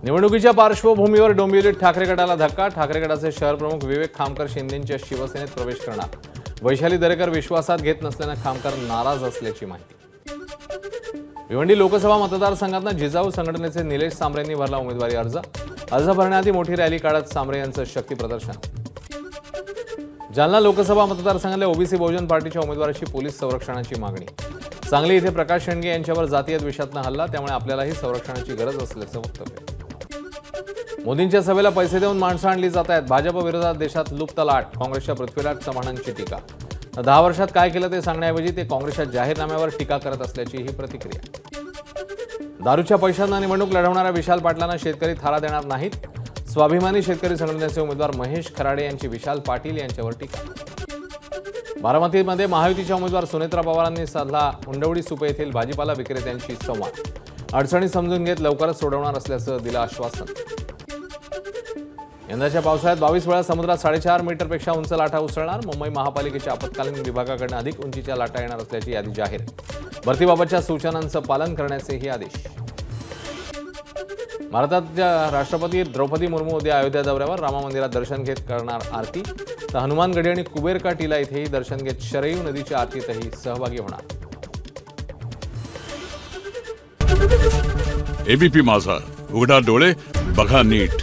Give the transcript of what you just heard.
निवडणुकीच्या पार्श्वभूमीवर डोंबिवलीत ठाकरे गटाला धक्का। ठाकरे गटाचे शहर प्रमुख विवेक खामकर शिंदेंच्या शिवसेनेत प्रवेश करणार। वैशाली दरेकर विश्वासात घेत नसल्याने खामकर नाराज असल्याची माहिती। भिवंडी लोकसभा मतदारसंघातून जिजाऊ संघटनेचे निलेश सांबरेंनी भरला उमेदवारी अर्ज भरण्याआधी मोठी रॅली काढत सांबरे यांचं शक्ती प्रदर्शन। जालना लोकसभा मतदारसंघातल्या ओबीसी बहुजन पार्टीच्या उमेदवाराची पोलीस संरक्षणाची मागणी। सांगली इथे प्रकाश शेंडगे यांच्यावर जातीय द्वेषातून हल्ला, त्यामुळे आपल्यालाही संरक्षणाची गरज असल्याचं वक्तव्य। मोदींच्या सभेला पैसे देऊन माणसं आणली जात आहेत। भाजप विरोधात देशात लुप्तलाट, काँग्रेसच्या पृथ्वीराज चव्हाणांची टीका। 10 वर्षात काय केलं ते सांगण्याऐवजी ते काँग्रेसच्या जाहीरनाम्यावर टीका करत असल्याची ही प्रतिक्रिया। दारूच्या पैशांना निवडणूक लढवणाऱ्या विशाल पाटलांना शेतकरी थारा देणार नाहीत। स्वाभिमानी शेतकरी संघटनेचे उमेदवार महेश खराडे यांची विशाल पाटील यांच्यावर टीका। बारामतीमध्ये महायुतीच्या उमेदवार सुनेत्रा पवारांनी साधला उंडवडी सुपे येथील भाजीपाला विक्रेत्यांशी संवाद। अडचणी समजून घेत लवकरच सोडवणार असल्याचं दिलं आश्वासन। यंदाच्या पावसाळ्यात 22 वेळा समुद्रात 4.5 मीटरपेक्षा उंच लाटा उसळणार। मुंबई महापालिकेच्या आपत्कालीन विभागाकडून अधिक उंचीच्या लाटा येणार असल्याची यादी जाहीर। भरतीबाबतच्या सूचनांचं पालन करण्याचेही आदेश। भारताच्या राष्ट्रपती द्रौपदी मुर्मू उद्या अयोध्या दौऱ्यावर। राम मंदिरात दर्शन घेत करणार आरती, तर हनुमानगडी आणि कुबेरका टीला इथेही दर्शन घेत शरयू नदीच्या आरतीतही सहभागी होणार। एबीपी माझा, उघडा डोळे बघा नीट।